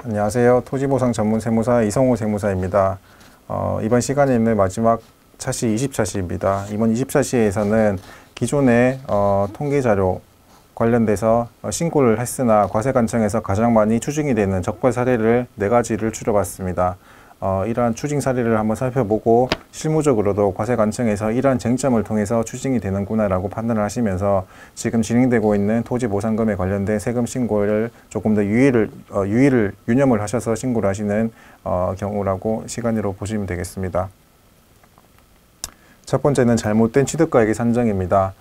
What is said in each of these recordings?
안녕하세요. 토지보상 전문 세무사 이성호 세무사입니다. 이번 시간에는 마지막 차시 20차시입니다. 이번 20차시에서는 기존의 통계자료 관련돼서 신고를 했으나 과세관청에서 가장 많이 추징이 되는 적발 사례를 4가지를 추려봤습니다. 이러한 추징 사례를 한번 살펴보고 실무적으로도 과세관청에서 이러한 쟁점을 통해서 추징이 되는구나 라고 판단을 하시면서 지금 진행되고 있는 토지보상금에 관련된 세금 신고를 조금 더 유념을 하셔서 신고를 하시는 경우라고 시간으로 보시면 되겠습니다. 첫 번째는 잘못된 취득가액의 산정입니다.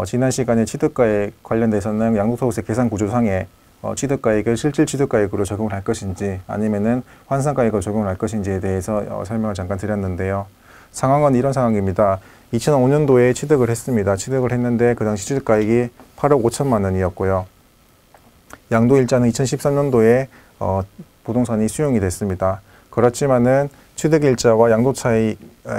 지난 시간에 취득가액 관련돼서는 양도소득세 계산구조상에 취득가액을 실질 취득가액으로 적용을 할 것인지 아니면은 환산가액으로 적용을 할 것인지에 대해서 설명을 잠깐 드렸는데요. 상황은 이런 상황입니다. 2005년도에 취득을 했습니다. 취득을 했는데 그 당시 취득가액이 8억 5천만 원이었고요. 양도일자는 2013년도에 부동산이 수용이 됐습니다. 그렇지만은 취득일자와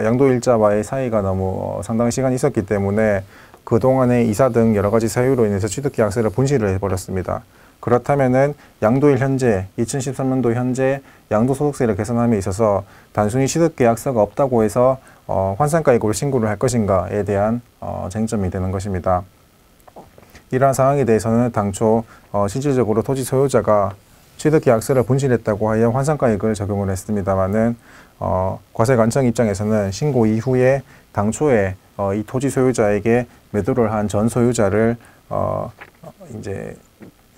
양도일자와의 사이가 너무 상당한 시간이 있었기 때문에 그동안의 이사 등 여러 가지 사유로 인해서 취득계약서를 분실을 해버렸습니다. 그렇다면은 양도일 현재 2013년도 현재 양도소득세를 계산함에 있어서 단순히 취득계약서가 없다고 해서 환산가액으로 신고를 할 것인가에 대한 쟁점이 되는 것입니다. 이러한 상황에 대해서는 당초 실질적으로 토지 소유자가 취득계약서를 분실했다고 하여 환산가액을 적용을 했습니다만은 과세관청 입장에서는 신고 이후에 당초에 이 토지 소유자에게 매도를 한 전 소유자를 이제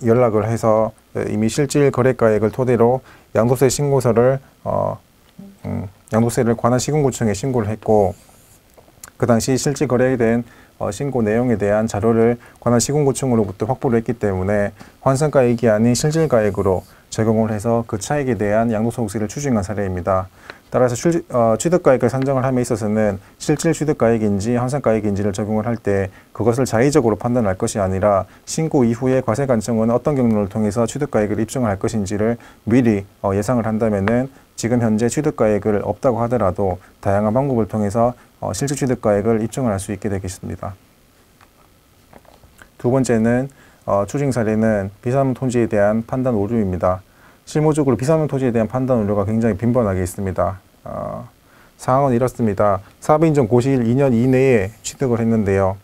연락을 해서 이미 실질 거래가액을 토대로 양도세 신고서를 양도세를 관할시군구청에 신고를 했고 그 당시 실질 거래된 신고 내용에 대한 자료를 관할시군구청으로부터 확보를 했기 때문에 환산가액이 아닌 실질가액으로 적용을 해서 그 차익에 대한 양도소득세를 추징한 사례입니다. 따라서 취득가액을 산정을 함에 있어서는 실질 취득가액인지 환산가액인지를 적용을 할 때 그것을 자의적으로 판단할 것이 아니라 신고 이후에 과세관청은 어떤 경로를 통해서 취득가액을 입증을 할 것인지를 미리 예상을 한다면은 지금 현재 취득가액을 없다고 하더라도 다양한 방법을 통해서 실질 취득가액을 입증을 할 수 있게 되겠습니다. 두 번째는 추징 사례는 비사무 토지에 대한 판단 오류입니다. 실무적으로 비사무 토지에 대한 판단 오류가 굉장히 빈번하게 있습니다. 상황은 이렇습니다. 사업인정 고시일 2년 이내에 취득을 했는데요.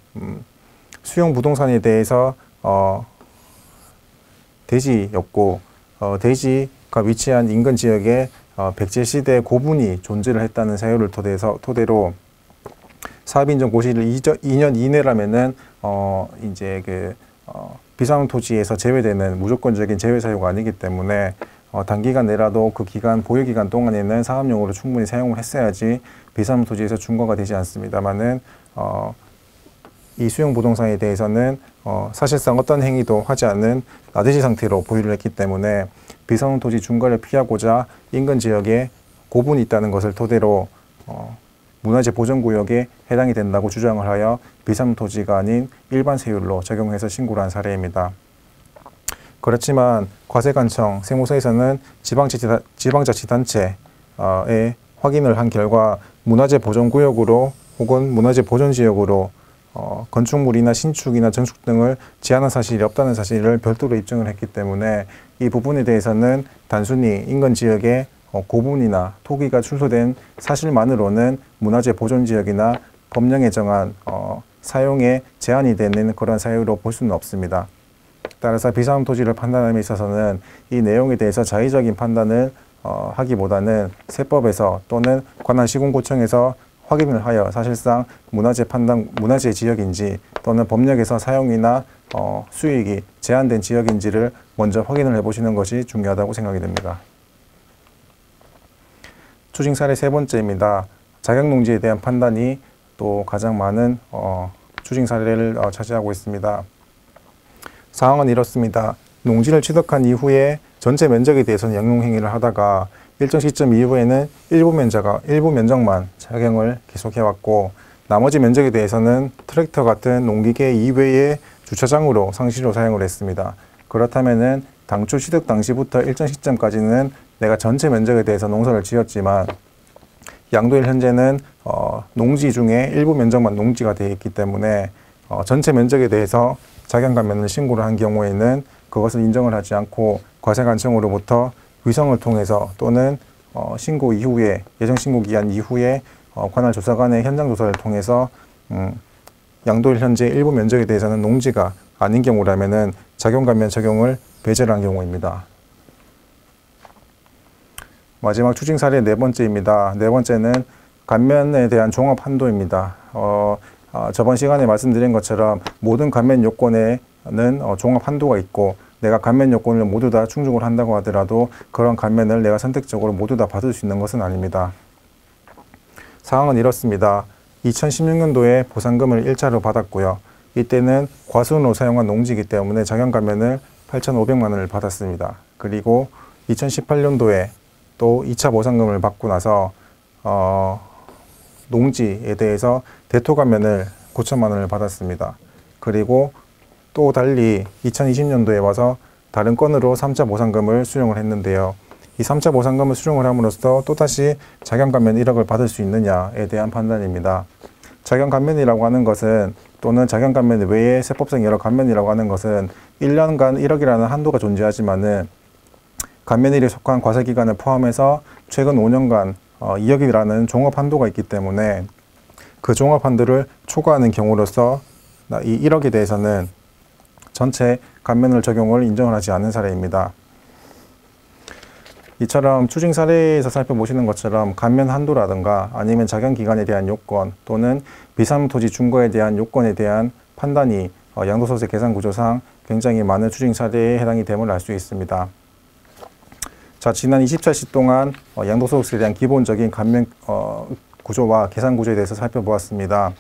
수용 부동산에 대해서 대지였고 대지가 위치한 인근 지역에 백제시대 고분이 존재를 했다는 사유를 토대로 사업인정 고시일 2년 이내라면은 이제 비사무 토지에서 제외되는 무조건적인 제외 사유가 아니기 때문에 단기간 내라도 그 기간 보유기간 동안에는 사업용으로 충분히 사용을 했어야지 비사무 토지에서 중과가 되지 않습니다만은 이 수용 부동산에 대해서는 사실상 어떤 행위도 하지 않은 나대지 상태로 보유를 했기 때문에 비사무 토지 중과를 피하고자 인근 지역에 고분이 있다는 것을 토대로 문화재 보전구역에 해당이 된다고 주장을 하여 비사무 토지가 아닌 일반 세율로 적용해서 신고를 한 사례입니다. 그렇지만 과세관청 세무서에서는 지방자치단체에 확인을 한 결과 문화재 보전구역으로 혹은 문화재 보전지역으로 건축물이나 신축이나 증축 등을 제한한 사실이 없다는 사실을 별도로 입증을 했기 때문에 이 부분에 대해서는 단순히 인근 지역에 고분이나 토기가 출소된 사실만으로는 문화재 보존지역이나 법령에 정한 사용에 제한이 되는 그런 사유로 볼 수는 없습니다. 따라서 비사무 토지를 판단함에 있어서는 이 내용에 대해서 자의적인 판단을 하기보다는 세법에서 또는 관할시군구청에서 확인을 하여 사실상 문화재 지역인지 또는 법령에서 사용이나 수익이 제한된 지역인지를 먼저 확인을 해보시는 것이 중요하다고 생각이 됩니다. 추징 사례 세 번째입니다. 자격농지에 대한 판단이 또 가장 많은 추징 사례를 차지하고 있습니다. 상황은 이렇습니다. 농지를 취득한 이후에 전체 면적에 대해서는 양용행위를 하다가 일정 시점 이후에는 일부 면적만 작용을 계속해왔고 나머지 면적에 대해서는 트랙터 같은 농기계 이외의 주차장으로 상시로 사용을 했습니다. 그렇다면은 당초 취득 당시부터 일정 시점까지는 내가 전체 면적에 대해서 농사를 지었지만 양도일 현재는 농지 중에 일부 면적만 농지가 되어 있기 때문에 전체 면적에 대해서 자경감면을 신고를 한 경우에는 그것을 인정을 하지 않고 과세관청으로부터 위성을 통해서 또는 신고 이후에 예정 신고 기한 이후에 관할 조사관의 현장 조사를 통해서 양도일 현재 일부 면적에 대해서는 농지가 아닌 경우라면은 작용감면 적용을 배제를 한 경우입니다. 마지막 추징 사례 네 번째입니다. 네 번째는 감면에 대한 종합 한도입니다. 저번 시간에 말씀드린 것처럼 모든 감면 요건에는 종합 한도가 있고 내가 감면 요건을 모두 다 충족을 한다고 하더라도 그런 감면을 내가 선택적으로 모두 다 받을 수 있는 것은 아닙니다. 상황은 이렇습니다. 2016년도에 보상금을 1차로 받았고요. 이때는 과수원으로 사용한 농지이기 때문에 작용감면을 8,500만 원을 받았습니다. 그리고 2018년도에 또 2차 보상금을 받고 나서 농지에 대해서 대토감면을 9천만 원을 받았습니다. 그리고 또 달리 2020년도에 와서 다른 건으로 3차 보상금을 수령을 했는데요. 이 3차 보상금을 수령을 함으로써 또다시 작용감면 1억을 받을 수 있느냐에 대한 판단입니다. 작용감면이라고 하는 것은 또는 작용감면 외에 세법상 여러 감면이라고 하는 것은 1년간 1억이라는 한도가 존재하지만은 감면일에 속한 과세기간을 포함해서 최근 5년간 2억이라는 종합 한도가 있기 때문에 그 종합 한도를 초과하는 경우로서 이 1억에 대해서는 전체 감면을 적용을 인정을 하지 않는 사례입니다. 이처럼 추징 사례에서 살펴보시는 것처럼 감면 한도라든가 아니면 작용기간에 대한 요건 또는 비상토지 준거에 대한 요건에 대한 판단이 양도소득세 계산구조상 굉장히 많은 추징 사례에 해당이 됨을 알 수 있습니다. 자, 지난 24시 동안 양도소득세에 대한 기본적인 감면 구조와 계산 구조에 대해서 살펴보았습니다.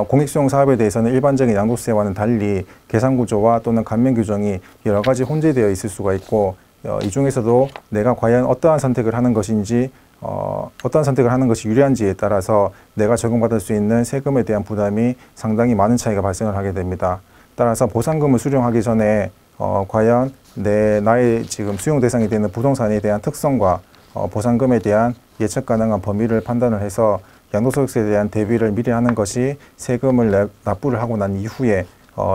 공익수용 사업에 대해서는 일반적인 양도세와는 달리 계산 구조와 또는 감면 규정이 여러 가지 혼재되어 있을 수가 있고 이 중에서도 내가 과연 어떠한 선택을 하는 것인지 어떠한 선택을 하는 것이 유리한지에 따라서 내가 적용받을 수 있는 세금에 대한 부담이 상당히 많은 차이가 발생을 하게 됩니다. 따라서 보상금을 수령하기 전에 과연 나의 지금 수용 대상이 되는 부동산에 대한 특성과 보상금에 대한 예측 가능한 범위를 판단을 해서 양도소득세에 대한 대비를 미리 하는 것이 세금을 납부를 하고 난 이후에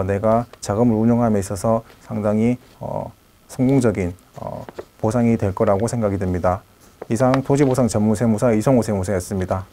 내가 자금을 운용함에 있어서 상당히 성공적인 보상이 될 거라고 생각이 됩니다. 이상 토지보상 전문세무사 이성호 세무사였습니다.